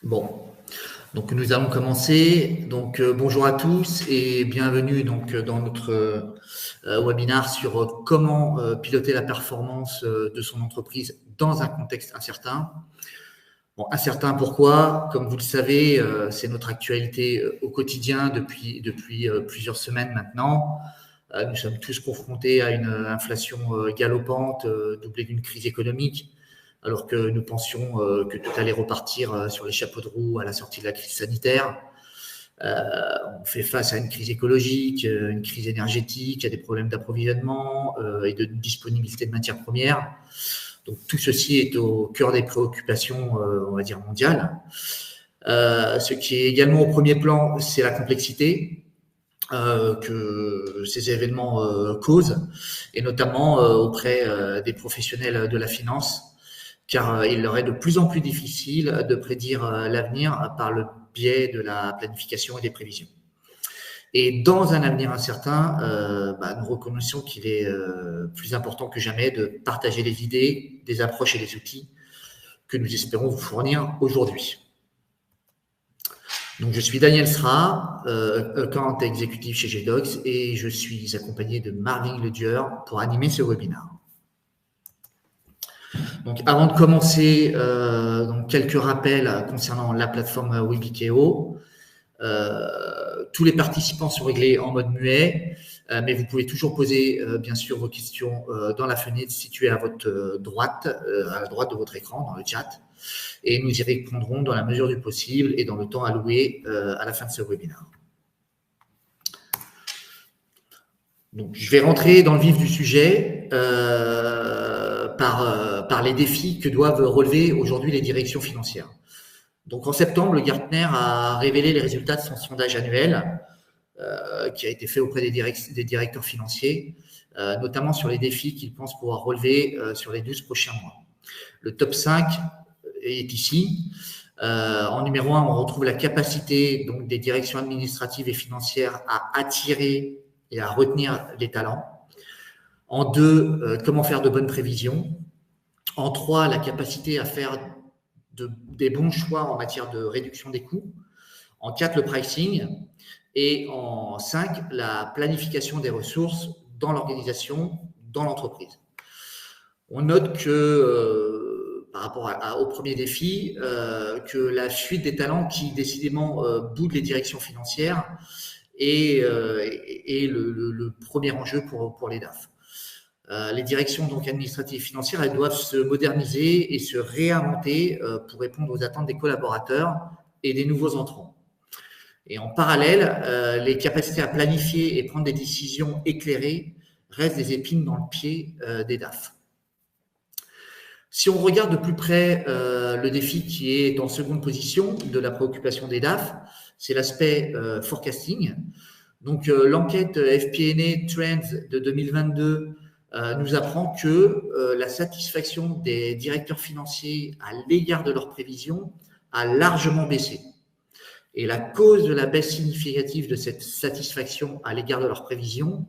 Bon, donc nous allons commencer. Donc bonjour à tous et bienvenue donc dans notre webinaire sur comment piloter la performance de son entreprise dans un contexte incertain. Bon, incertain pourquoi? Comme vous le savez, c'est notre actualité au quotidien depuis plusieurs semaines maintenant. Nous sommes tous confrontés à une inflation galopante, doublée d'une crise économique, alors que nous pensions que tout allait repartir sur les chapeaux de roue à la sortie de la crise sanitaire. On fait face à une crise écologique, une crise énergétique, à des problèmes d'approvisionnement et de disponibilité de matières premières. Donc tout ceci est au cœur des préoccupations, on va dire, mondiales. Ce qui est également au premier plan, c'est la complexité que ces événements causent, et notamment auprès des professionnels de la finance, car il leur est de plus en plus difficile de prédire l'avenir par le biais de la planification et des prévisions. Et dans un avenir incertain, nous reconnaissons qu'il est plus important que jamais de partager les idées, des approches et des outils que nous espérons vous fournir aujourd'hui. Donc, je suis Daniel Sra, account exécutif chez GDocs, et je suis accompagné de Marvin Ledieur pour animer ce webinaire. Donc, avant de commencer, donc quelques rappels concernant la plateforme Webikeo. Tous les participants sont réglés en mode muet, mais vous pouvez toujours poser, bien sûr, vos questions dans la fenêtre située à votre droite, à la droite de votre écran, dans le chat. Et nous y répondrons dans la mesure du possible et dans le temps alloué à la fin de ce webinaire. Donc, je vais rentrer dans le vif du sujet par les défis que doivent relever aujourd'hui les directions financières. Donc, en septembre, le Gartner a révélé les résultats de son sondage annuel qui a été fait auprès des directeurs financiers, notamment sur les défis qu'ils pensent pouvoir relever sur les 12 prochains mois. Le top 5 est ici. En numéro 1, on retrouve la capacité donc, des directions administratives et financières à attirer et à retenir les talents. En 2, comment faire de bonnes prévisions. En 3, la capacité à faire des bons choix en matière de réduction des coûts. En 4, le pricing. Et en 5, la planification des ressources dans l'organisation, dans l'entreprise. On note que, par rapport au premier défi, que la fuite des talents qui décidément boude les directions financières est le premier enjeu pour les DAF. Les directions donc administratives et financières, elles doivent se moderniser et se réinventer pour répondre aux attentes des collaborateurs et des nouveaux entrants. Et en parallèle, les capacités à planifier et prendre des décisions éclairées restent des épines dans le pied des DAF. Si on regarde de plus près le défi qui est en seconde position de la préoccupation des DAF, c'est l'aspect forecasting. Donc, l'enquête FP&A Trends de 2022 nous apprend que la satisfaction des directeurs financiers à l'égard de leurs prévisions a largement baissé. Et la cause de la baisse significative de cette satisfaction à l'égard de leurs prévisions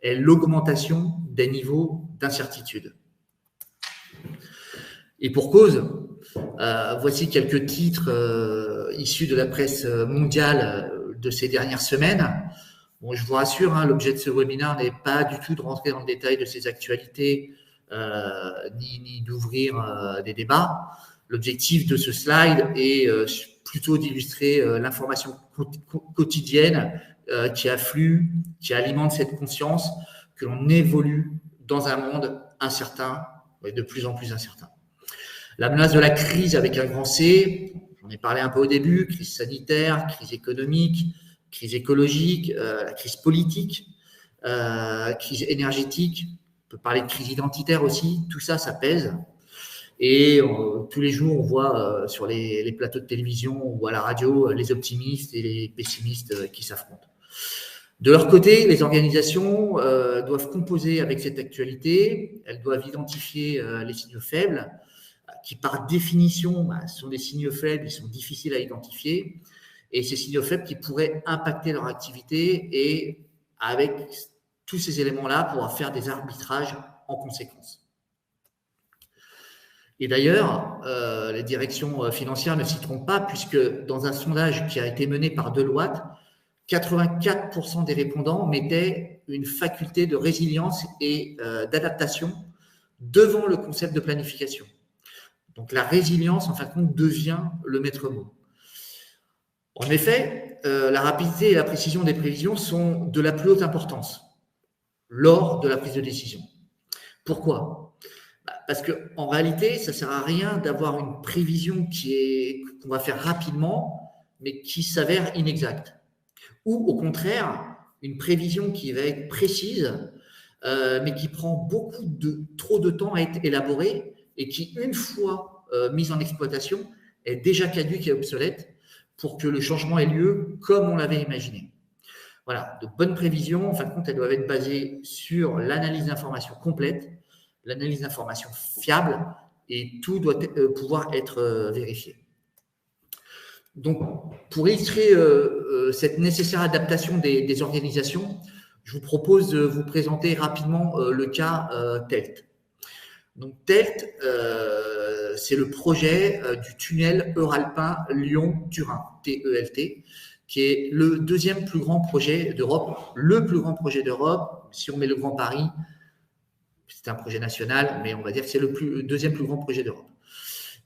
est l'augmentation des niveaux d'incertitude. Et pour cause, voici quelques titres issus de la presse mondiale de ces dernières semaines. Bon, je vous rassure, l'objet de ce webinaire n'est pas du tout de rentrer dans le détail de ces actualités ni d'ouvrir des débats. L'objectif de ce slide est plutôt d'illustrer l'information quotidienne qui afflue, qui alimente cette conscience que l'on évolue dans un monde incertain, et de plus en plus incertain. La menace de la crise avec un grand C, j'en ai parlé un peu au début, crise sanitaire, crise économique, crise écologique, la crise politique, crise énergétique, on peut parler de crise identitaire aussi, tout ça, ça pèse. Et tous les jours, on voit sur les plateaux de télévision ou à la radio les optimistes et les pessimistes qui s'affrontent. De leur côté, les organisations doivent composer avec cette actualité, elles doivent identifier les signaux faibles, qui par définition sont des signaux faibles, ils sont difficiles à identifier, et ces signaux faibles qui pourraient impacter leur activité, et avec tous ces éléments-là, pouvoir faire des arbitrages en conséquence. Et d'ailleurs, les directions financières ne s'y trompent pas, puisque dans un sondage qui a été mené par Deloitte, 84% des répondants mettaient une faculté de résilience et d'adaptation devant le concept de planification. Donc la résilience, en fin de compte, devient le maître mot. En effet, la rapidité et la précision des prévisions sont de la plus haute importance lors de la prise de décision. Pourquoi ? Parce qu'en réalité, ça ne sert à rien d'avoir une prévision qu'on va faire rapidement, mais qui s'avère inexacte. Ou au contraire, une prévision qui va être précise, mais qui prend trop de temps à être élaborée et qui, une fois mise en exploitation, est déjà caduque et obsolète pour que le changement ait lieu comme on l'avait imaginé. Voilà, de bonnes prévisions, en fin de compte, elles doivent être basées sur l'analyse d'informations complète, l'analyse d'informations fiable, et tout doit pouvoir être vérifié. Donc, pour illustrer cette nécessaire adaptation des organisations, je vous propose de vous présenter rapidement le cas TELT. Donc, TELT, c'est le projet du tunnel Euralpin Lyon-Turin, TELT, qui est le deuxième plus grand projet d'Europe, le plus grand projet d'Europe. Si on met le Grand Paris, c'est un projet national, mais on va dire que c'est le deuxième plus grand projet d'Europe.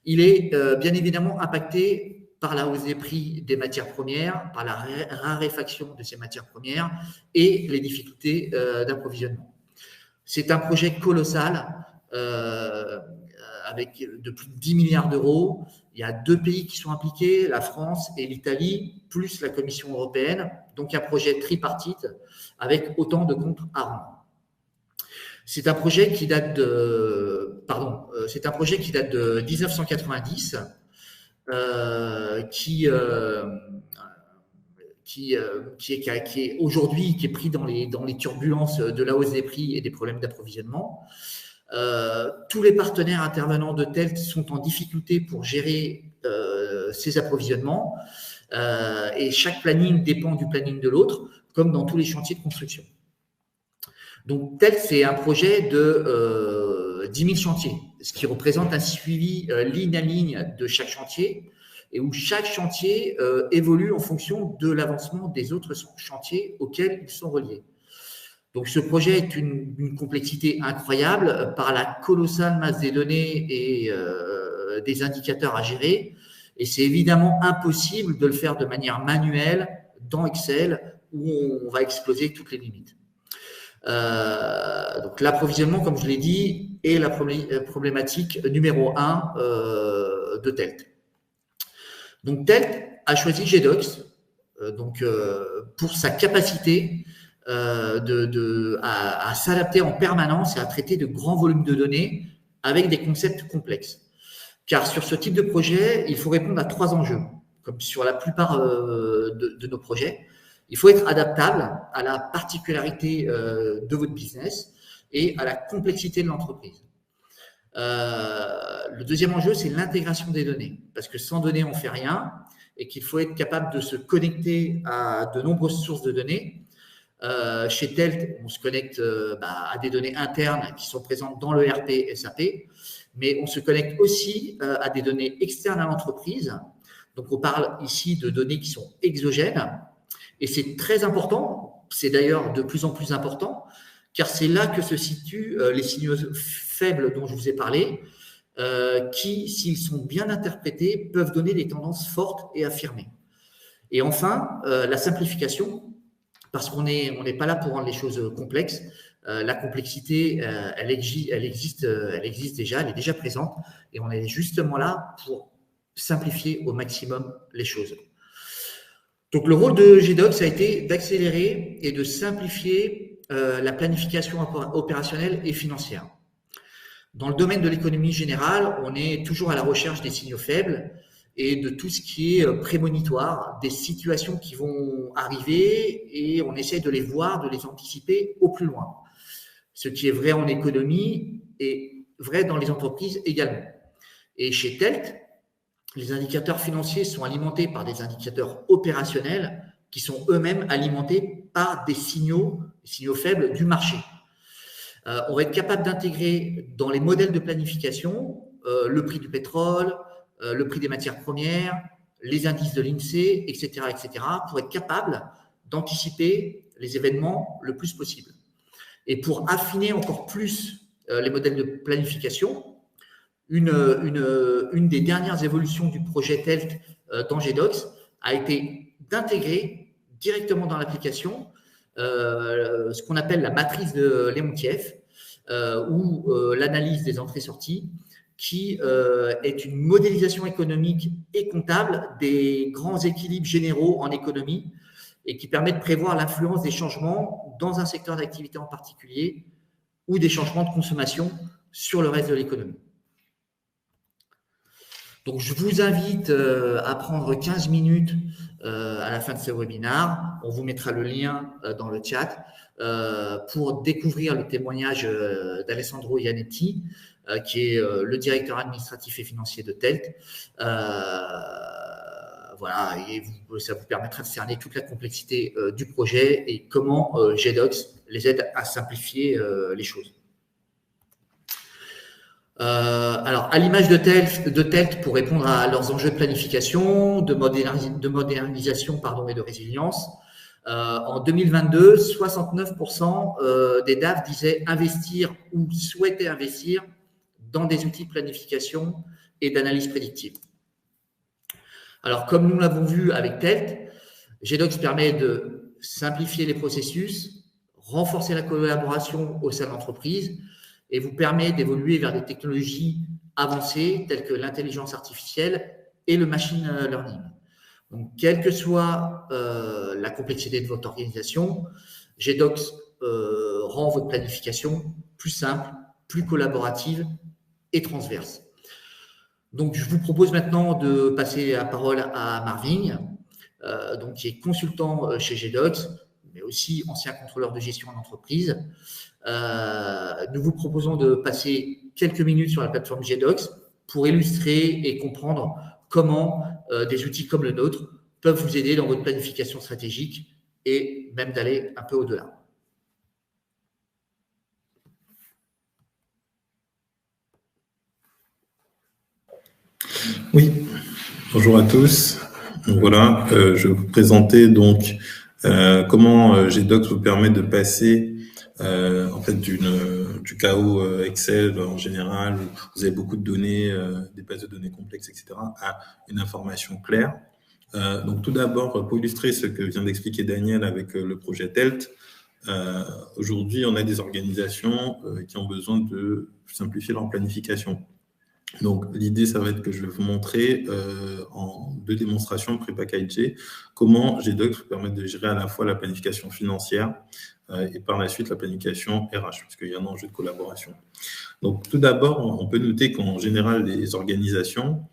Il est bien évidemment impacté par la hausse des prix des matières premières, par la raréfaction de ces matières premières et les difficultés d'approvisionnement. C'est un projet colossal avec de plus de 10 milliards d'euros. Il y a 2 pays qui sont impliqués, la France et l'Italie, plus la Commission européenne. Donc, un projet tripartite avec autant de comptes à rendre. C'est un projet qui date de 1990, qui est aujourd'hui pris dans les turbulences de la hausse des prix et des problèmes d'approvisionnement. Tous les partenaires intervenants de TELT sont en difficulté pour gérer ces approvisionnements et chaque planning dépend du planning de l'autre, comme dans tous les chantiers de construction. Donc, TELT, c'est un projet de 10 000 chantiers, ce qui représente un suivi ligne à ligne de chaque chantier et où chaque chantier évolue en fonction de l'avancement des autres chantiers auxquels ils sont reliés. Donc, ce projet est une complexité incroyable par la colossale masse des données et des indicateurs à gérer. Et c'est évidemment impossible de le faire de manière manuelle dans Excel où on va exploser toutes les limites. Donc, l'approvisionnement, comme je l'ai dit, est la problématique numéro 1 de TELT. Donc, TELT a choisi GDocs pour sa capacité à s'adapter en permanence et à traiter de grands volumes de données avec des concepts complexes. Car sur ce type de projet, il faut répondre à 3 enjeux, comme sur la plupart de nos projets. Il faut être adaptable à la particularité de votre business et à la complexité de l'entreprise. Le deuxième enjeu, c'est l'intégration des données, parce que sans données, on ne fait rien et qu'il faut être capable de se connecter à de nombreuses sources de données. Chez TELT, on se connecte à des données internes qui sont présentes dans le ERP SAP, mais on se connecte aussi à des données externes à l'entreprise. Donc, on parle ici de données qui sont exogènes. Et c'est très important, c'est d'ailleurs de plus en plus important, car c'est là que se situent les signaux faibles dont je vous ai parlé, qui, s'ils sont bien interprétés, peuvent donner des tendances fortes et affirmées. Et enfin, la simplification, parce qu'on n'est pas là pour rendre les choses complexes. La complexité, elle existe déjà, elle est déjà présente, et on est justement là pour simplifier au maximum les choses. Donc, le rôle de GDocs a été d'accélérer et de simplifier la planification opérationnelle et financière. Dans le domaine de l'économie générale, on est toujours à la recherche des signaux faibles et de tout ce qui est prémonitoire, des situations qui vont arriver et on essaie de les voir, de les anticiper au plus loin. Ce qui est vrai en économie est vrai dans les entreprises également. Et chez TELT, les indicateurs financiers sont alimentés par des indicateurs opérationnels qui sont eux-mêmes alimentés par des signaux faibles du marché. On va être capable d'intégrer dans les modèles de planification le prix du pétrole, le prix des matières premières, les indices de l'INSEE, etc., pour être capable d'anticiper les événements le plus possible. Et pour affiner encore plus les modèles de planification, une des dernières évolutions du projet TELT dans GDocs a été d'intégrer directement dans l'application ce qu'on appelle la matrice de Leontief ou l'analyse des entrées-sorties, qui est une modélisation économique et comptable des grands équilibres généraux en économie et qui permet de prévoir l'influence des changements dans un secteur d'activité en particulier ou des changements de consommation sur le reste de l'économie. Donc, je vous invite à prendre 15 minutes à la fin de ce webinaire. On vous mettra le lien dans le chat pour découvrir le témoignage d'Alessandro Ianetti, qui est le directeur administratif et financier de TELT. Voilà, et ça vous permettra de cerner toute la complexité du projet et comment GDocs les aide à simplifier les choses. Alors, à l'image de TELT, pour répondre à leurs enjeux de planification, de modernisation et de résilience, en 2022, 69% des DAF disaient investir ou souhaitaient investir dans des outils de planification et d'analyse prédictive. Alors, comme nous l'avons vu avec TELT, GDocs permet de simplifier les processus, renforcer la collaboration au sein de l'entreprise et vous permet d'évoluer vers des technologies avancées telles que l'intelligence artificielle et le machine learning. Donc, quelle que soit la complexité de votre organisation, GDocs rend votre planification plus simple, plus collaborative et transverse. Donc, je vous propose maintenant de passer la parole à Marvin, qui est consultant chez GDocs, mais aussi ancien contrôleur de gestion en entreprise. Nous vous proposons de passer quelques minutes sur la plateforme GDocs pour illustrer et comprendre comment des outils comme le nôtre peuvent vous aider dans votre planification stratégique et même d'aller un peu au-delà. Oui, bonjour à tous. Voilà, je vais vous présenter donc comment GDocs vous permet de passer en fait du chaos Excel en général, où vous avez beaucoup de données, des bases de données complexes, etc., à une information claire. Donc tout d'abord, pour illustrer ce que vient d'expliquer Daniel avec le projet TELT, aujourd'hui on a des organisations qui ont besoin de simplifier leur planification. Donc, l'idée, ça va être que je vais vous montrer en 2 démonstrations prépackagées comment GDocs vous permet de gérer à la fois la planification financière et par la suite la planification RH, puisqu'il y a un enjeu de collaboration. Donc, tout d'abord, on peut noter qu'en général, les organisations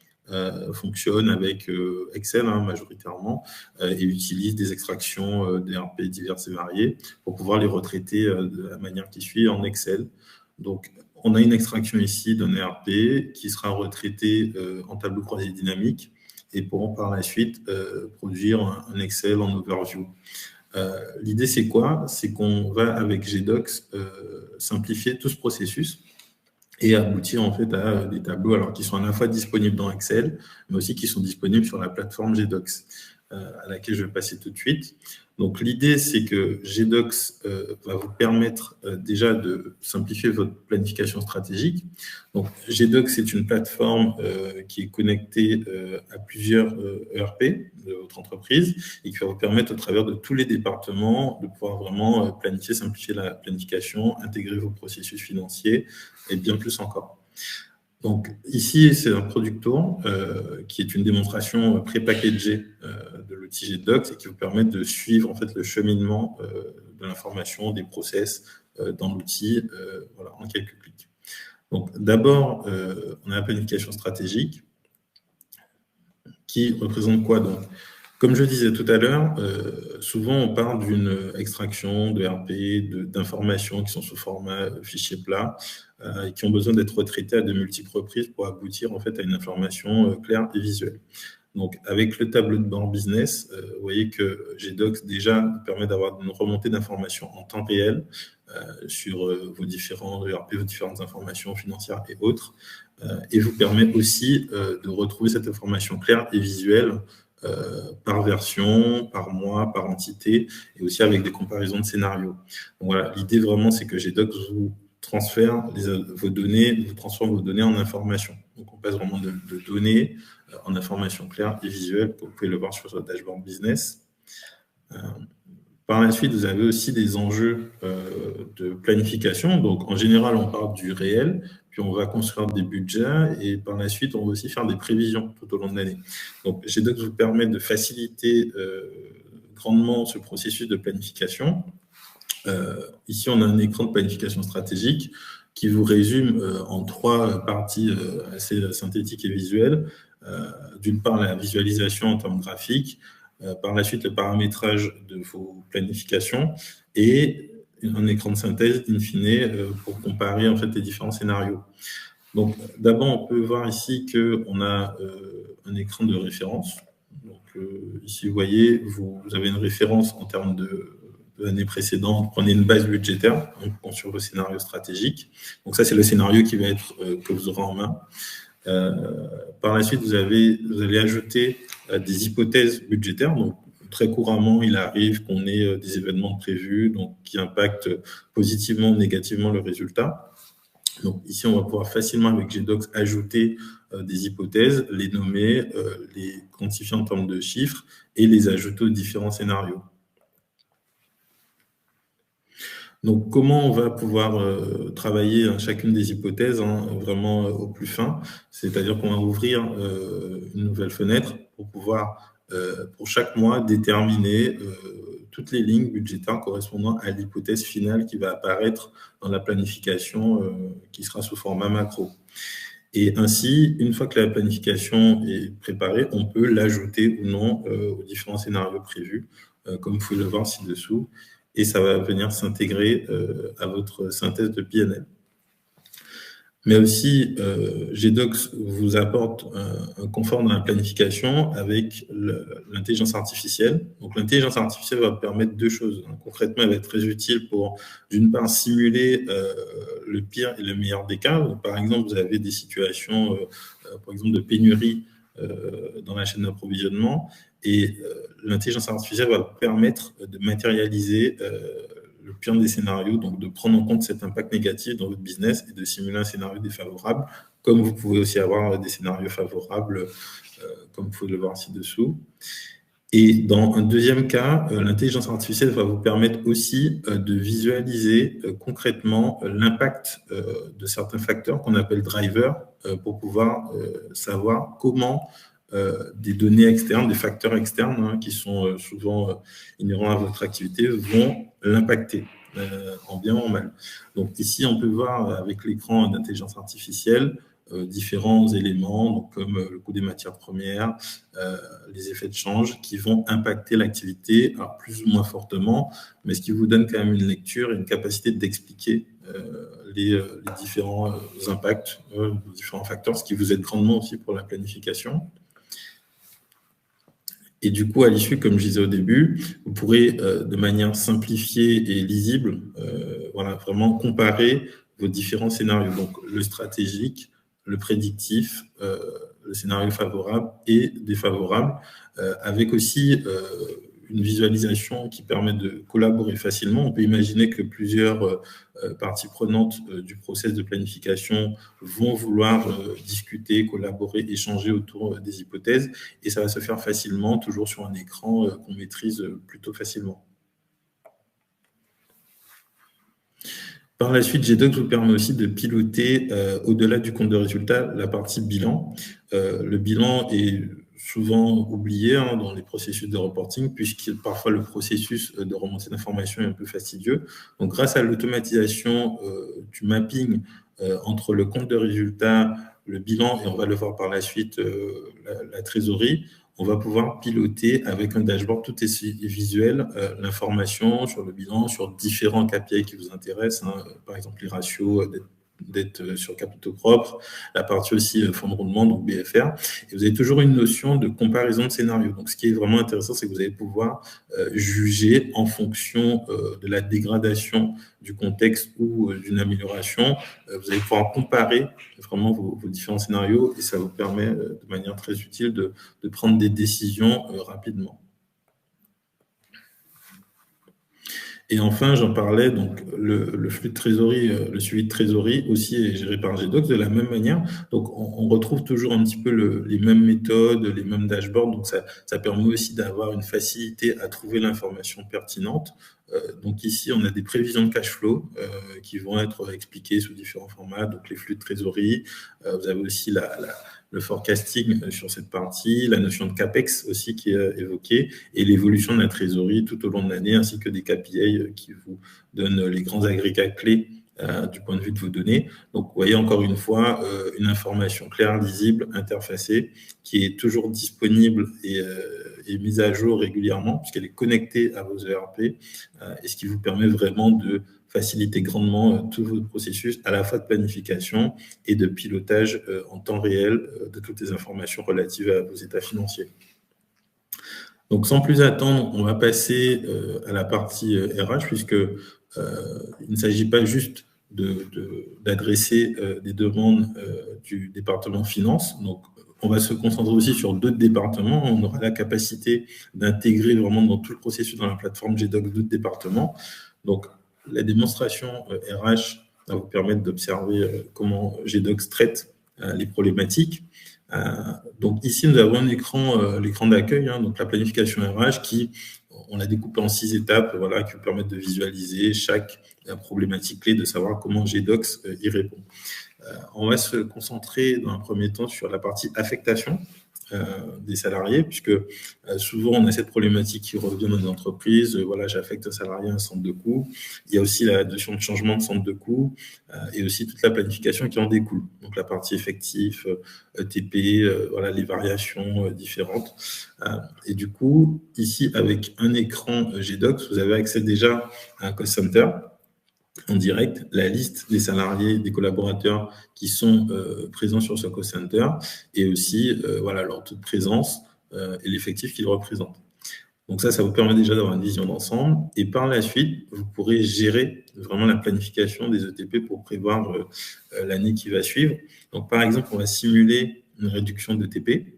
fonctionnent avec Excel majoritairement et utilisent des extractions d'ERP diverses et variées pour pouvoir les retraiter de la manière qui suit en Excel. Donc, on a une extraction ici d'un ERP qui sera retraité en tableau croisé dynamique et pourront par la suite produire un Excel en overview. L'idée, c'est quoi? C'est qu'on va, avec GDocs, simplifier tout ce processus et aboutir en fait à des tableaux alors, qui sont à la fois disponibles dans Excel, mais aussi qui sont disponibles sur la plateforme GDocs, à laquelle je vais passer tout de suite. Donc, l'idée, c'est que GDocs va vous permettre déjà de simplifier votre planification stratégique. Donc, GDocs, c'est une plateforme qui est connectée à plusieurs ERP de votre entreprise et qui va vous permettre, au travers de tous les départements, de pouvoir vraiment planifier, simplifier la planification, intégrer vos processus financiers et bien plus encore. Donc, ici, c'est un product tour qui est une démonstration pré-packagée de l'outil GDocs et qui vous permet de suivre en fait, le cheminement de l'information, des process dans l'outil voilà, en quelques clics. Donc, d'abord, on a la planification stratégique qui représente quoi donc? Comme je disais tout à l'heure, souvent on parle d'une extraction de RP, d'informations qui sont sous format fichier plat et qui ont besoin d'être retraitées à de multiples reprises pour aboutir en fait à une information claire et visuelle. Donc, avec le tableau de bord business, vous voyez que GDocs déjà permet d'avoir une remontée d'informations en temps réel sur vos différents ERP, vos différentes informations financières et autres, et vous permet aussi de retrouver cette information claire et visuelle par version, par mois, par entité, et aussi avec des comparaisons de scénarios. Donc voilà, l'idée vraiment, c'est que GDocs vous transforme vos données en informations. Donc on passe vraiment de données en informations claires et visuelles, vous pouvez le voir sur votre dashboard business. Par la suite, vous avez aussi des enjeux de planification. Donc, en général, on part du réel, puis on va construire des budgets et par la suite, on va aussi faire des prévisions tout au long de l'année. Donc, GDocs vous permet de faciliter grandement ce processus de planification. Ici, on a un écran de planification stratégique qui vous résume en 3 parties assez synthétiques et visuelles. D'une part, la visualisation en termes graphiques, par la suite, le paramétrage de vos planifications et un écran de synthèse, in fine, pour comparer en fait, les différents scénarios. Donc, d'abord, on peut voir ici qu'on a un écran de référence. Donc, ici, vous voyez, vous avez une référence en termes de l'année précédente. Prenez une base budgétaire sur vos scénarios stratégiques. Donc, ça, c'est le scénario qui va être que vous aurez en main. Par la suite, vous allez ajouter des hypothèses budgétaires. Donc, très couramment, il arrive qu'on ait des événements prévus donc, qui impactent positivement ou négativement le résultat. Donc, ici, on va pouvoir facilement, avec GDocs, ajouter des hypothèses, les nommer, les quantifier en termes de chiffres et les ajouter aux différents scénarios. Donc, comment on va pouvoir travailler chacune des hypothèses vraiment au plus fin? C'est-à-dire qu'on va ouvrir une nouvelle fenêtre pour pouvoir, pour chaque mois, déterminer toutes les lignes budgétaires correspondant à l'hypothèse finale qui va apparaître dans la planification qui sera sous format macro. Et ainsi, une fois que la planification est préparée, on peut l'ajouter ou non aux différents scénarios prévus, comme vous pouvez le voir ci-dessous. Et ça va venir s'intégrer à votre synthèse de PNL. Mais aussi, GDocs vous apporte un confort dans la planification avec l'intelligence artificielle. Donc, l'intelligence artificielle va permettre 2 choses. Concrètement, elle va être très utile pour, d'une part, simuler le pire et le meilleur des cas. Donc, par exemple, vous avez des situations, par exemple, de pénurie dans la chaîne d'approvisionnement. Et l'intelligence artificielle va permettre de matérialiser le pire des scénarios, donc de prendre en compte cet impact négatif dans votre business et de simuler un scénario défavorable, comme vous pouvez aussi avoir des scénarios favorables, comme vous pouvez le voir ci-dessous. Et dans un deuxième cas, l'intelligence artificielle va vous permettre aussi de visualiser concrètement l'impact de certains facteurs qu'on appelle drivers pour pouvoir savoir comment des données externes, des facteurs externes qui sont souvent inhérents à votre activité vont l'impacter en bien ou en mal. Donc ici, on peut voir avec l'écran d'intelligence artificielle différents éléments, donc comme le coût des matières premières, les effets de change qui vont impacter l'activité plus ou moins fortement, mais ce qui vous donne quand même une lecture et une capacité d'expliquer les différents impacts, les différents facteurs, ce qui vous aide grandement aussi pour la planification. Et du coup, à l'issue, comme je disais au début, vous pourrez, de manière simplifiée et lisible, voilà, vraiment comparer vos différents scénarios. Donc, le stratégique, le prédictif, le scénario favorable et défavorable, avec aussi une visualisation qui permet de collaborer facilement. On peut imaginer que plusieurs parties prenantes du process de planification vont vouloir discuter, collaborer, échanger autour des hypothèses et ça va se faire facilement, toujours sur un écran qu'on maîtrise plutôt facilement. Par la suite, GDocs vous permet aussi de piloter, au-delà du compte de résultat, la partie bilan. Le bilan est souvent oublié dans les processus de reporting, puisque parfois le processus de remontée d'informations est un peu fastidieux. Donc, grâce à l'automatisation du mapping entre le compte de résultat, le bilan, et on va le voir par la suite, la trésorerie, on va pouvoir piloter avec un dashboard tout est visuel l'information sur le bilan, sur différents KPI qui vous intéressent, par exemple les ratios dette sur capitaux propres, la partie aussi fonds de roulement, donc BFR. Et vous avez toujours une notion de comparaison de scénarios. Donc, ce qui est vraiment intéressant, c'est que vous allez pouvoir juger en fonction de la dégradation du contexte ou d'une amélioration. Vous allez pouvoir comparer vraiment vos différents scénarios et ça vous permet de manière très utile de prendre des décisions rapidement. Et enfin, j'en parlais, donc le flux de trésorerie, le suivi de trésorerie aussi est géré par GDocs de la même manière. Donc, on retrouve toujours un petit peu les mêmes méthodes, les mêmes dashboards. Donc, ça permet aussi d'avoir une facilité à trouver l'information pertinente. Donc ici, on a des prévisions de cash flow qui vont être expliquées sous différents formats, donc les flux de trésorerie. Vous avez aussi le forecasting sur cette partie, la notion de CAPEX aussi qui est évoquée, et l'évolution de la trésorerie tout au long de l'année, ainsi que des KPI qui vous donnent les grands agrégats clés du point de vue de vos données. Donc, vous voyez encore une fois une information claire, lisible, interfacée, qui est toujours disponible et mise à jour régulièrement, puisqu'elle est connectée à vos ERP, et ce qui vous permet vraiment de faciliter grandement tout votre processus, à la fois de planification et de pilotage en temps réel de toutes les informations relatives à vos états financiers. Donc, sans plus attendre, on va passer à la partie RH, puisque il ne s'agit pas juste d'adresser des demandes du département finance. Donc, on va se concentrer aussi sur d'autres départements. On aura la capacité d'intégrer vraiment dans tout le processus dans la plateforme GDocs d'autres départements. Donc, la démonstration RH va vous permettre d'observer comment GDocs traite les problématiques. Donc, ici, nous avons un écran, l'écran d'accueil, donc la planification RH qui, on l'a découpé en 6 étapes, voilà, qui vous permettent de visualiser chaque problématique clé, de savoir comment GDocs y répond. On va se concentrer dans un premier temps sur la partie affectation des salariés, puisque souvent on a cette problématique qui revient dans les entreprises. Voilà, j'affecte un salarié à un centre de coût. Il y a aussi la notion de changement de centre de coût et aussi toute la planification qui en découle. Donc la partie effectif, ETP, voilà, les variations différentes. Et du coup, ici, avec un écran GDocs, vous avez accès déjà à un cost center en direct, la liste des salariés, des collaborateurs qui sont présents sur ce call center et aussi voilà, leur taux de présence et l'effectif qu'ils représentent. Donc ça vous permet déjà d'avoir une vision d'ensemble et par la suite, vous pourrez gérer vraiment la planification des ETP pour prévoir l'année qui va suivre. Donc par exemple, on va simuler une réduction d'ETP.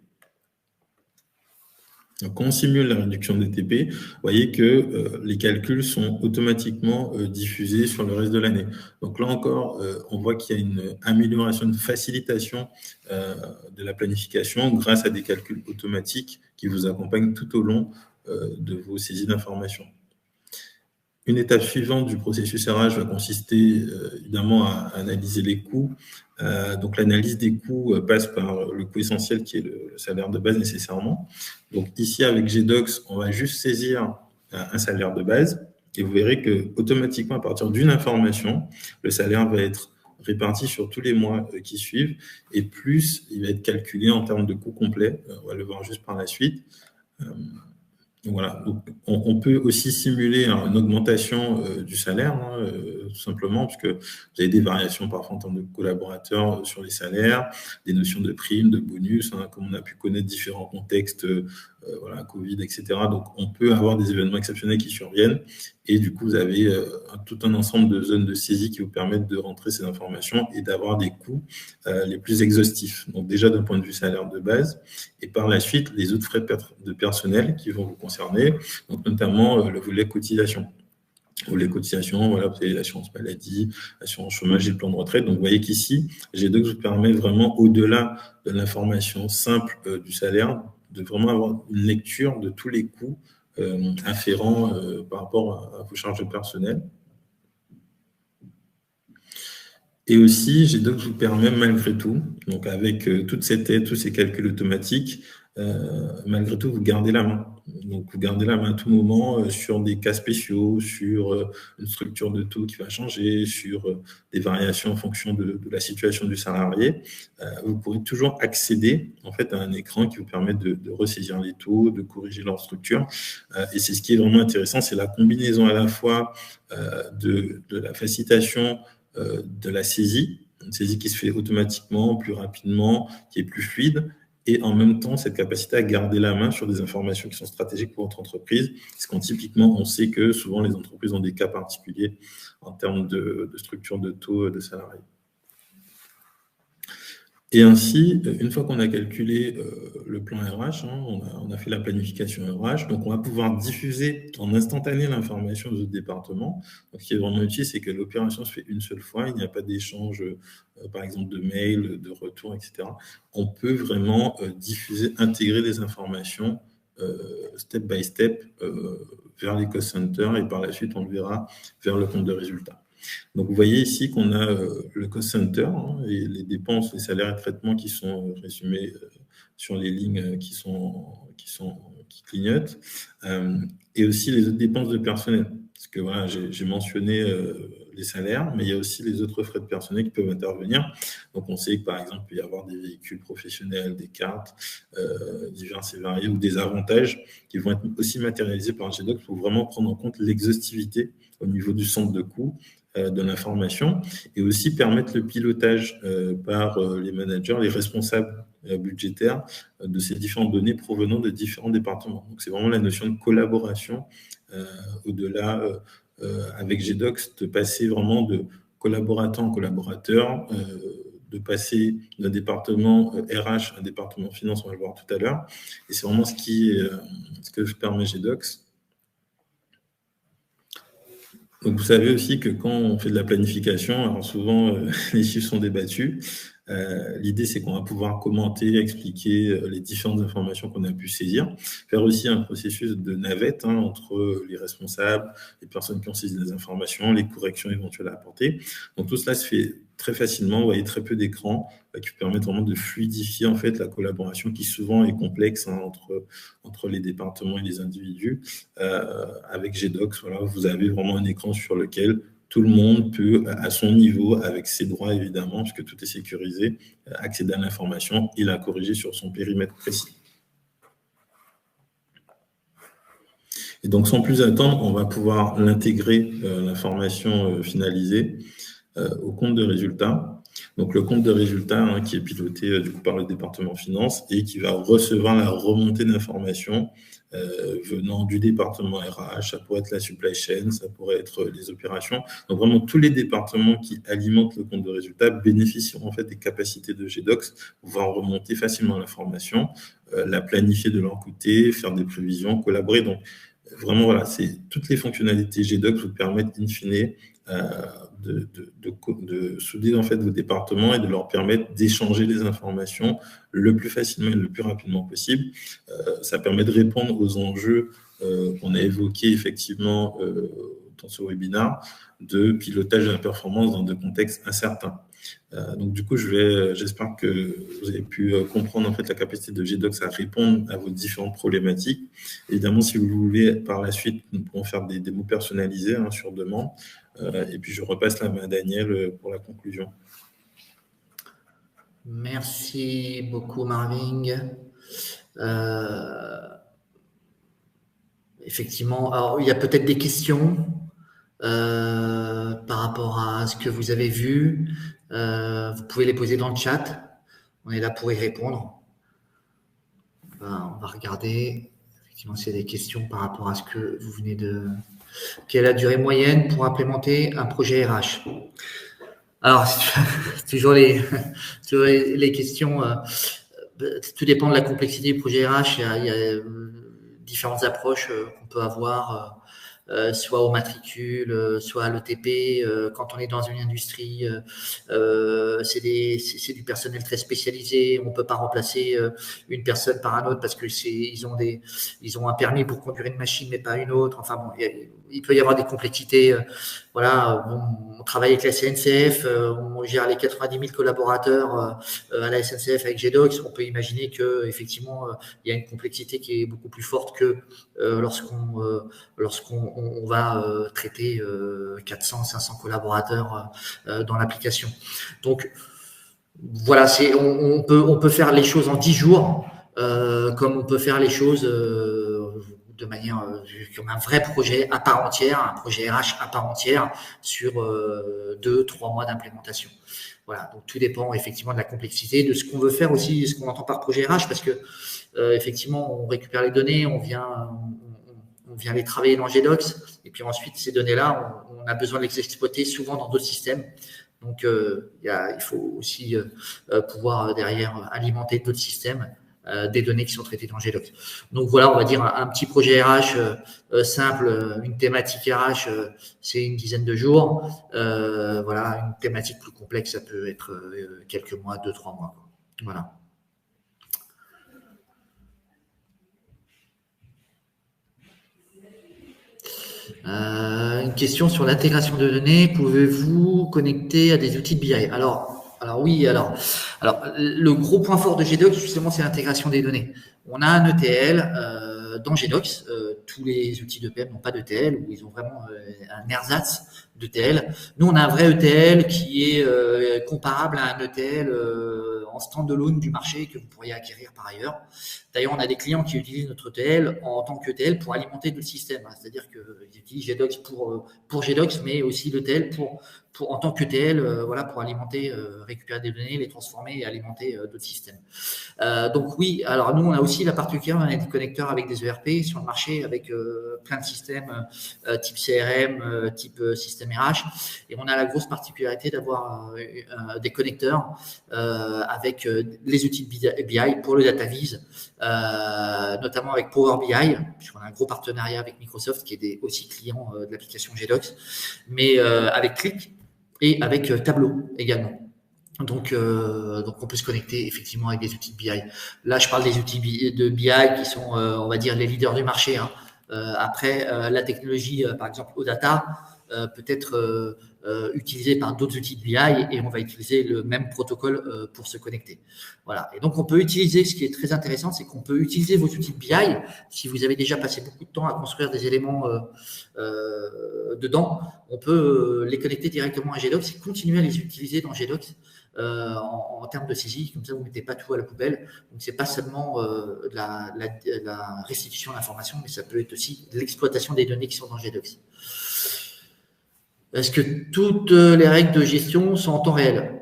Donc, quand on simule la réduction d'ETP, vous voyez que les calculs sont automatiquement diffusés sur le reste de l'année. Donc là encore, on voit qu'il y a une amélioration, une facilitation de la planification grâce à des calculs automatiques qui vous accompagnent tout au long de vos saisies d'informations. Une étape suivante du processus RH va consister évidemment à analyser les coûts. Donc l'analyse des coûts passe par le coût essentiel qui est le salaire de base nécessairement. Donc ici avec GDocs, on va juste saisir un salaire de base et vous verrez que automatiquement à partir d'une information, le salaire va être réparti sur tous les mois qui suivent et plus il va être calculé en termes de coûts complets. On va le voir juste par la suite. Voilà, donc on peut aussi simuler une augmentation du salaire, tout simplement, puisque vous avez des variations parfois en termes de collaborateurs sur les salaires, des notions de primes, de bonus, comme on a pu connaître différents contextes, voilà, Covid, etc. Donc, on peut avoir des événements exceptionnels qui surviennent et du coup, vous avez tout un ensemble de zones de saisie qui vous permettent de rentrer ces informations et d'avoir des coûts les plus exhaustifs. Donc, déjà d'un point de vue salaire de base et par la suite, les autres frais de personnel qui vont vous concerner, donc notamment le volet cotisation. Ou les cotisations, voilà, vous avez l'assurance maladie, l'assurance chômage et le plan de retraite. Donc, vous voyez qu'ici, GDocs vous permet vraiment, au-delà de l'information simple du salaire, de vraiment avoir une lecture de tous les coûts afférents par rapport à vos charges de personnel. Et aussi, GDocs vous permet malgré tout, donc avec toute cette aide, tous ces calculs automatiques, malgré tout, vous gardez la main. Donc, vous gardez la main à tout moment sur des cas spéciaux, sur une structure de taux qui va changer, sur des variations en fonction de la situation du salarié. Vous pourrez toujours accéder en fait à un écran qui vous permet de ressaisir les taux, de corriger leur structure. Et c'est ce qui est vraiment intéressant, c'est la combinaison à la fois de la facilitation de la saisie une saisie qui se fait automatiquement, plus rapidement, qui est plus fluide, et en même temps, cette capacité à garder la main sur des informations qui sont stratégiques pour votre entreprise. Parce qu'on typiquement, on sait que souvent les entreprises ont des cas particuliers en termes de structure de taux de salariés. Et ainsi, une fois qu'on a calculé le plan RH, on a fait la planification RH, donc on va pouvoir diffuser en instantané l'information aux autres départements. Donc, ce qui est vraiment utile, c'est que l'opération se fait une seule fois, il n'y a pas d'échange, par exemple, de mails, de retours, etc. On peut vraiment diffuser, intégrer des informations step by step vers les cost centers et par la suite, on le verra vers le compte de résultat. Donc, vous voyez ici qu'on a le cost center et les dépenses, les salaires et traitements qui sont résumés sur les lignes qui clignotent, et aussi les autres dépenses de personnel. Parce que voilà, j'ai mentionné les salaires, mais il y a aussi les autres frais de personnel qui peuvent intervenir. Donc, on sait que par exemple, il peut y avoir des véhicules professionnels, des cartes divers et variés ou des avantages qui vont être aussi matérialisés par GDocs pour vraiment prendre en compte l'exhaustivité au niveau du centre de coûts de l'information et aussi permettre le pilotage par les managers, les responsables budgétaires de ces différentes données provenant de différents départements. Donc, c'est vraiment la notion de collaboration au-delà avec GDocs, de passer vraiment de collaborateur en collaborateur, de passer d'un département RH à un département finance, on va le voir tout à l'heure. Et c'est vraiment ce que permet GDocs. Donc, vous savez aussi que quand on fait de la planification, alors souvent, les chiffres sont débattus. L'idée, c'est qu'on va pouvoir commenter, expliquer les différentes informations qu'on a pu saisir, faire aussi un processus de navette entre les responsables, les personnes qui ont saisi les informations, les corrections éventuelles à apporter. Donc, tout cela se fait très facilement. Vous voyez très peu d'écrans qui permettent vraiment de fluidifier en fait la collaboration qui souvent est complexe entre les départements et les individus. Avec GDocs, voilà, vous avez vraiment un écran sur lequel tout le monde peut, à son niveau, avec ses droits évidemment, puisque tout est sécurisé, accéder à l'information et la corriger sur son périmètre précis. Et donc, sans plus attendre, on va pouvoir l'intégrer, l'information finalisée, au compte de résultat. Donc, le compte de résultat qui est piloté du coup par le département finance et qui va recevoir la remontée d'informations venant du département RH, ça pourrait être la supply chain, ça pourrait être les opérations. Donc, vraiment, tous les départements qui alimentent le compte de résultat bénéficieront en fait des capacités de GDocs pour pouvoir remonter facilement l'information, la planifier de leur côté, faire des prévisions, collaborer. Donc, vraiment, voilà, c'est toutes les fonctionnalités GDocs vous permettent in fine de souder en fait vos départements et de leur permettre d'échanger les informations le plus facilement et le plus rapidement possible. Ça permet de répondre aux enjeux qu'on a évoqués effectivement dans ce webinaire de pilotage de la performance dans des contextes incertains. Donc du coup, j'espère que vous avez pu comprendre en fait la capacité de GDocs à répondre à vos différentes problématiques. Évidemment, si vous voulez, par la suite, nous pourrons faire des démos personnalisées sur demande. Et puis, je repasse la main à Daniel pour la conclusion. Merci beaucoup, Marvin. Effectivement, alors, il y a peut-être des questions par rapport à ce que vous avez vu. Vous pouvez les poser dans le chat. On est là pour y répondre. On va regarder. Effectivement, s'il y a des questions par rapport à ce que vous venez de... Quelle est la durée moyenne pour implémenter un projet RH? Alors, c'est toujours les questions. Tout dépend de la complexité du projet RH. Il y a différentes approches qu'on peut avoir, soit au matricule, soit à l'ETP. Quand on est dans une industrie, c'est du personnel très spécialisé. On peut pas remplacer une personne par un autre parce que ils ont un permis pour conduire une machine mais pas une autre. Enfin bon, il peut y avoir des complexités. Voilà, on travaille avec la SNCF, on gère les 90 000 collaborateurs à la SNCF avec GDocs. On peut imaginer que effectivement il y a une complexité qui est beaucoup plus forte que lorsqu'on va traiter 400, 500 collaborateurs dans l'application. Donc voilà, on peut faire les choses en 10 jours, comme on peut faire les choses de manière comme un vrai projet à part entière, un projet RH à part entière sur 2-3 mois d'implémentation. Voilà, donc tout dépend effectivement de la complexité, de ce qu'on veut faire aussi, ce qu'on entend par projet RH, parce que effectivement, on récupère les données, on vient les travailler dans GDocs, et puis ensuite ces données-là, on a besoin de les exploiter souvent dans d'autres systèmes. Donc il faut aussi pouvoir derrière alimenter d'autres systèmes. Des données qui sont traitées dans GDocs. Donc voilà, on va dire un petit projet RH simple, une thématique RH, c'est une dizaine de jours. Voilà, une thématique plus complexe, ça peut être quelques mois, 2-3 mois. Voilà. Une question sur l'intégration de données. Pouvez-vous connecter à des outils de BI? Alors oui, alors le gros point fort de GDocs, justement, c'est l'intégration des données. On a un ETL dans GDocs. Tous les outils de PM n'ont pas d'ETL, ou ils ont vraiment un ersatz d'ETL. Nous, on a un vrai ETL qui est comparable à un ETL en standalone du marché que vous pourriez acquérir par ailleurs. D'ailleurs, on a des clients qui utilisent notre ETL en tant qu'ETL pour alimenter d'autres systèmes. C'est-à-dire qu'ils utilisent GDocs pour GDocs, mais aussi l'ETL en tant qu'ETL, voilà, pour alimenter, récupérer des données, les transformer et alimenter d'autres systèmes. Donc oui, alors nous, on a aussi la particularité, on a des connecteurs avec des ERP sur le marché, avec plein de systèmes type CRM, type système RH, et on a la grosse particularité d'avoir des connecteurs avec les outils de BI pour le data viz, notamment avec Power BI, puisqu'on a un gros partenariat avec Microsoft qui est aussi client de l'application GDocs, mais avec Qlik et avec Tableau également. Donc on peut se connecter effectivement avec des outils de BI. Là, je parle des outils de BI qui sont, on va dire, les leaders du marché. Après, la technologie, par exemple, OData, peut être utilisée par d'autres outils de BI et on va utiliser le même protocole pour se connecter. Voilà. Et donc, on peut utiliser, ce qui est très intéressant, c'est qu'on peut utiliser vos outils de BI si vous avez déjà passé beaucoup de temps à construire des éléments dedans. On peut les connecter directement à GDocs et continuer à les utiliser dans GDocs. En termes de saisie, comme ça vous ne mettez pas tout à la poubelle. Donc c'est pas seulement la restitution d'informations, mais ça peut être aussi l'exploitation des données qui sont dans GDocs. Est-ce que toutes les règles de gestion sont en temps réel?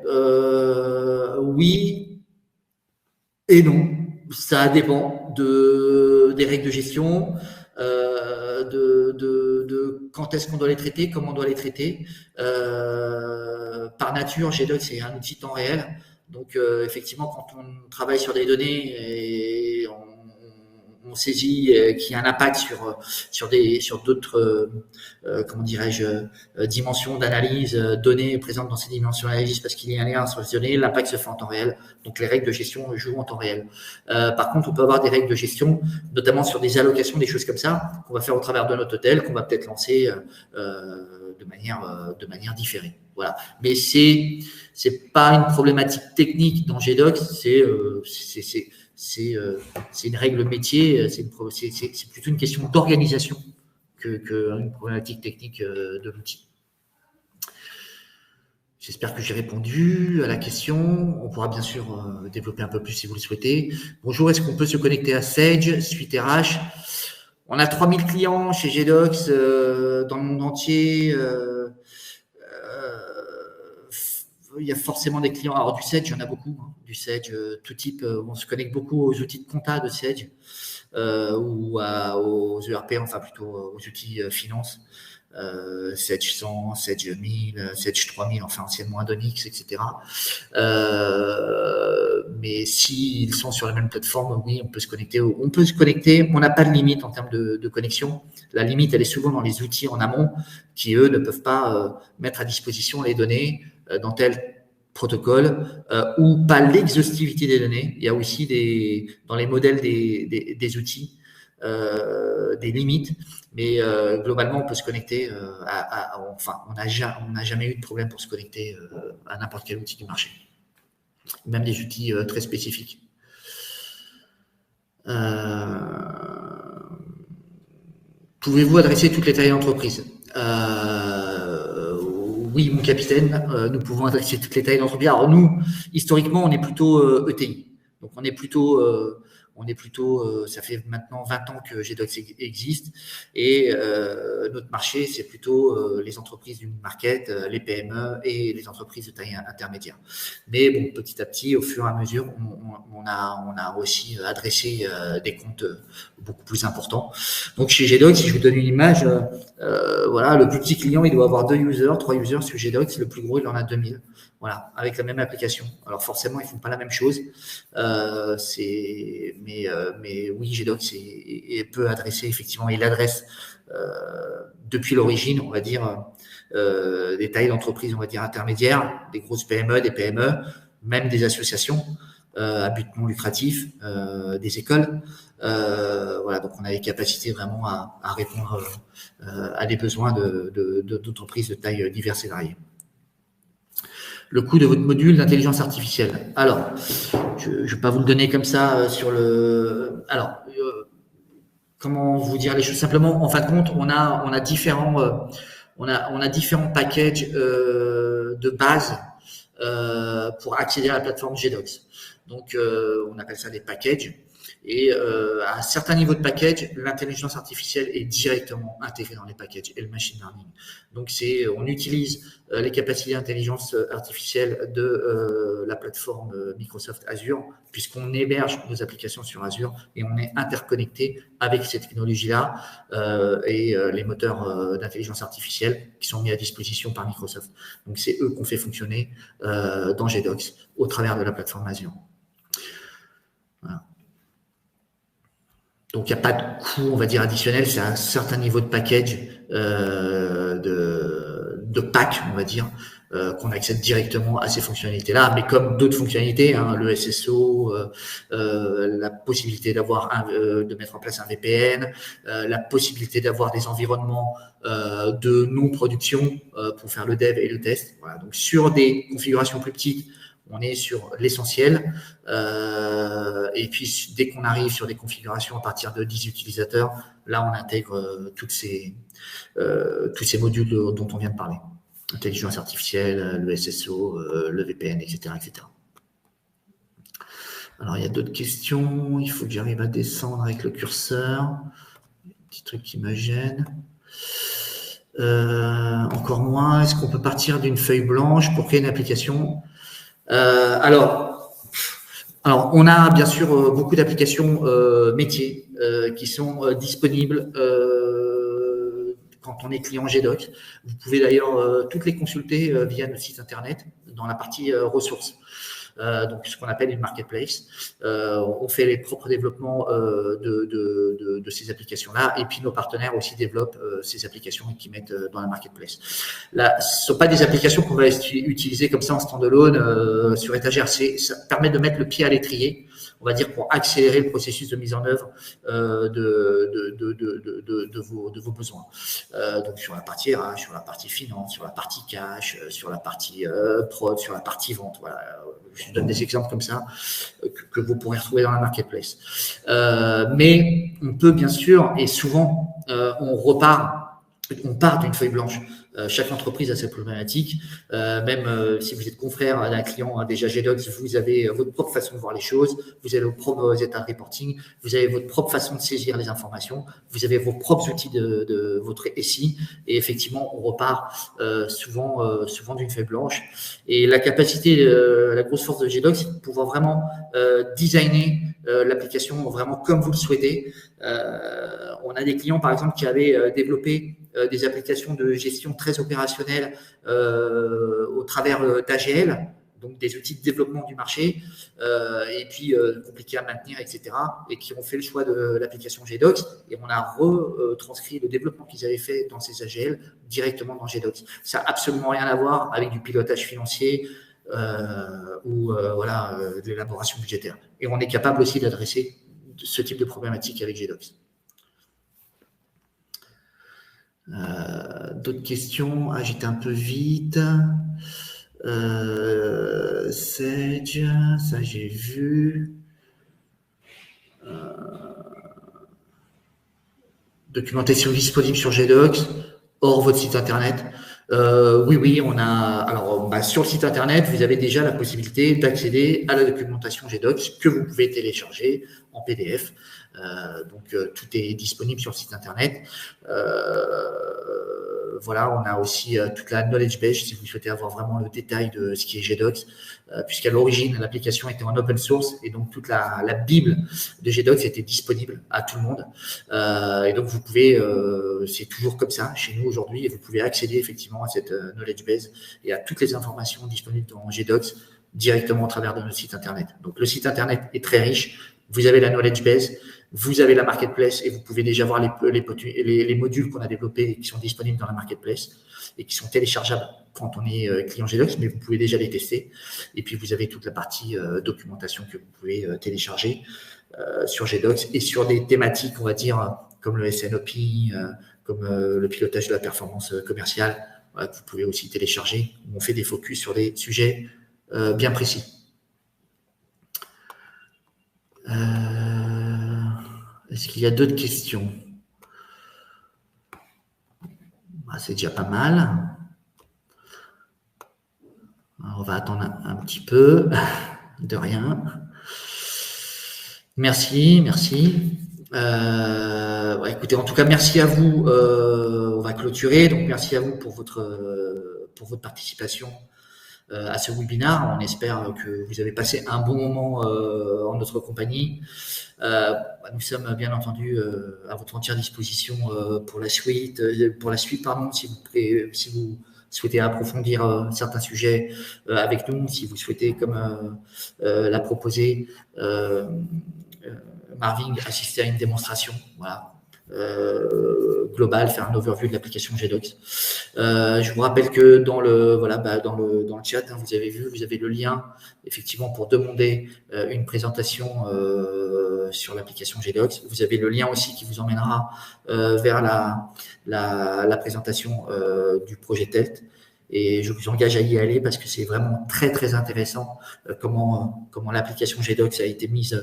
Oui et non. Ça dépend des règles de gestion, de quand est-ce qu'on doit les traiter, comment on doit les traiter. Par nature, GDocs c'est un outil temps réel. Donc effectivement, quand on travaille sur des données et on saisit qu'il y a un impact sur d'autres comment dirais-je dimensions d'analyse, données présentes dans ces dimensions d'analyse parce qu'il y a un lien sur ces données, l'impact se fait en temps réel. Donc les règles de gestion jouent en temps réel. Par contre, on peut avoir des règles de gestion, notamment sur des allocations, des choses comme ça, qu'on va faire au travers de notre hôtel, qu'on va peut-être lancer de manière différée. Voilà. Mais c'est pas une problématique technique dans GDocs, c'est une règle métier, c'est plutôt une question d'organisation qu'une problématique technique de l'outil. J'espère que j'ai répondu à la question. On pourra bien sûr développer un peu plus si vous le souhaitez. Bonjour, est-ce qu'on peut se connecter à Sage, Suite RH? On a 3000 clients chez GDocs dans le monde entier. Il y a forcément des clients. Alors, du Sage, il y en a beaucoup. Du Sage, tout type. On se connecte beaucoup aux outils de compta de Sage ou aux ERP, enfin plutôt aux outils finance. Sage 100, Sage 1000, Sage 3000, enfin anciennement Adonix, etc. Mais s'ils sont sur la même plateforme, oui, on peut se connecter. On n'a pas de limite en termes de connexion. La limite, elle est souvent dans les outils en amont qui, eux, ne peuvent pas mettre à disposition les données dans tel protocole ou pas l'exhaustivité des données. Il y a aussi dans les modèles des outils des limites, mais globalement on peut se connecter on n'a jamais eu de problème pour se connecter à n'importe quel outil du marché, même des outils très spécifiques. Pouvez-vous adresser toutes les tailles d'entreprise? Oui, mon capitaine, nous pouvons adresser toutes les tailles d'entreprise. Alors nous, historiquement, on est plutôt ETI, donc on est plutôt On est plutôt, ça fait maintenant 20 ans que GDocs existe et notre marché, c'est plutôt les entreprises du mid-market, les PME et les entreprises de taille intermédiaire. Mais bon, petit à petit, au fur et à mesure, on a aussi adressé des comptes beaucoup plus importants. Donc chez GDocs, si je vous donne une image, voilà, le plus petit client, il doit avoir 2 users, 3 users sur GDocs, le plus gros, il en a 2000. Voilà, avec la même application. Alors forcément, ils font pas la même chose. Mais oui, GDocs peut adresser effectivement, il adresse depuis l'origine, on va dire, des tailles d'entreprise, on va dire intermédiaires, des grosses PME, des PME, même des associations à but non lucratif, des écoles. Voilà, donc on a les capacités vraiment à répondre à des besoins d'entreprises de taille diverses et variées. Le coût de votre module d'intelligence artificielle. Alors, je ne vais pas vous le donner comme ça sur le. Alors, comment vous dire les choses simplement. En fin de compte, on a différents packages de base pour accéder à la plateforme GDocs. Donc, on appelle ça des packages. Et à un certain niveau de package, l'intelligence artificielle est directement intégrée dans les packages et le machine learning. Donc, on utilise les capacités d'intelligence artificielle de la plateforme Microsoft Azure, puisqu'on héberge nos applications sur Azure et on est interconnecté avec ces technologies-là et les moteurs d'intelligence artificielle qui sont mis à disposition par Microsoft. Donc, c'est eux qu'on fait fonctionner dans GDocs au travers de la plateforme Azure. Voilà. Donc, il n'y a pas de coût, on va dire, additionnel. C'est un certain niveau de package, de pack, on va dire, qu'on accède directement à ces fonctionnalités-là. Mais comme d'autres fonctionnalités, hein, le SSO, la possibilité de mettre en place un VPN, la possibilité d'avoir des environnements de non-production pour faire le dev et le test. Voilà. Donc, sur des configurations plus petites, on est sur l'essentiel. Et puis, dès qu'on arrive sur des configurations à partir de 10 utilisateurs, là, on intègre tous ces modules dont on vient de parler. Intelligence artificielle, le SSO, le VPN, etc., etc. Alors, il y a d'autres questions. Il faut que j'arrive à descendre avec le curseur. Petit truc qui me gêne. Encore moins. Est-ce qu'on peut partir d'une feuille blanche pour créer une application ? Alors, on a bien sûr beaucoup d'applications métiers qui sont disponibles quand on est client GDocs. Vous pouvez d'ailleurs toutes les consulter via notre site internet dans la partie ressources. Donc ce qu'on appelle une marketplace. On fait les propres développements de ces applications-là, et puis nos partenaires aussi développent ces applications et qui mettent dans la marketplace. Là, ce ne sont pas des applications qu'on va utiliser comme ça en standalone sur étagère. Ça permet de mettre le pied à l'étrier, on va dire, pour accélérer le processus de mise en œuvre de vos besoins. Donc sur la partie RH, sur la partie finance, sur la partie cash, sur la partie prod, sur la partie vente. Voilà. Je donne des exemples comme ça que vous pourrez retrouver dans la marketplace. Mais on peut bien sûr, et souvent, on part d'une feuille blanche. Chaque entreprise a ses problématiques. Même si vous êtes confrère d'un client déjà GDocs, vous avez votre propre façon de voir les choses, vous avez vos propres états de reporting, vous avez votre propre façon de saisir les informations, vous avez vos propres outils de votre SI, et effectivement, on repart souvent d'une feuille blanche. Et la capacité, la grosse force de GDocs, c'est de pouvoir vraiment designer l'application vraiment comme vous le souhaitez. On a des clients, par exemple, qui avaient développé des applications de gestion très opérationnelles au travers d'AGL, donc des outils de développement du marché, et puis compliqués à maintenir, etc., et qui ont fait le choix de l'application GDocs, et on a retranscrit le développement qu'ils avaient fait dans ces AGL directement dans GDocs. Ça n'a absolument rien à voir avec du pilotage financier ou de l'élaboration budgétaire. Et on est capable aussi d'adresser ce type de problématique avec GDocs. D'autres questions? J'étais un peu vite. Sage, ça j'ai vu. Documentation disponible sur GDocs, hors votre site internet. Oui, on a. Alors, sur le site internet, vous avez déjà la possibilité d'accéder à la documentation GDocs que vous pouvez télécharger en PDF. Donc, tout est disponible sur le site internet. Voilà, on a aussi toute la knowledge base si vous souhaitez avoir vraiment le détail de ce qui est GDocs, puisqu'à l'origine, l'application était en open source et donc toute la bible de GDocs était disponible à tout le monde. Et donc, vous pouvez, c'est toujours comme ça chez nous aujourd'hui, et vous pouvez accéder effectivement à cette knowledge base et à toutes les informations disponibles dans GDocs directement au travers de notre site internet. Donc, le site internet est très riche. Vous avez la knowledge base, vous avez la marketplace et vous pouvez déjà voir les modules qu'on a développés et qui sont disponibles dans la marketplace et qui sont téléchargeables quand on est client GDocs, mais vous pouvez déjà les tester. Et puis, vous avez toute la partie documentation que vous pouvez télécharger sur GDocs et sur des thématiques, on va dire, comme le SNOP, comme le pilotage de la performance commerciale, voilà, que vous pouvez aussi télécharger. On fait des focus sur des sujets bien précis. Est-ce qu'il y a d'autres questions? C'est déjà pas mal. Alors, on va attendre un petit peu. De rien. Merci. Écoutez, en tout cas, merci à vous. On va clôturer. Donc, merci à vous pour votre participation à ce webinaire. On espère que vous avez passé un bon moment en notre compagnie. Nous sommes bien entendu à votre entière disposition pour la suite, si vous souhaitez approfondir certains sujets avec nous, si vous souhaitez, comme l'a proposé Marvin, assister à une démonstration, voilà, globale, faire un overview de l'application GDocs. Je vous rappelle que dans le chat, vous avez vu, vous avez le lien effectivement pour demander une présentation sur l'application GDocs. Vous avez le lien aussi qui vous emmènera vers la présentation du projet TELT. Et je vous engage à y aller parce que c'est vraiment très, très intéressant comment l'application GDocs a été mise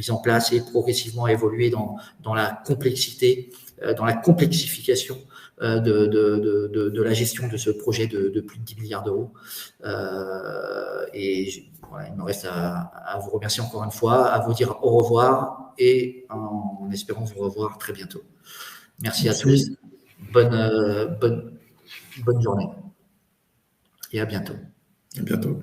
en place et progressivement évolué dans la complexité, dans la complexification de la gestion de ce projet de plus de 10 milliards d'euros. Et voilà, il me reste à vous remercier encore une fois, à vous dire au revoir et en espérant vous revoir très bientôt. Merci à tous. Bonne journée. Et à bientôt. À bientôt.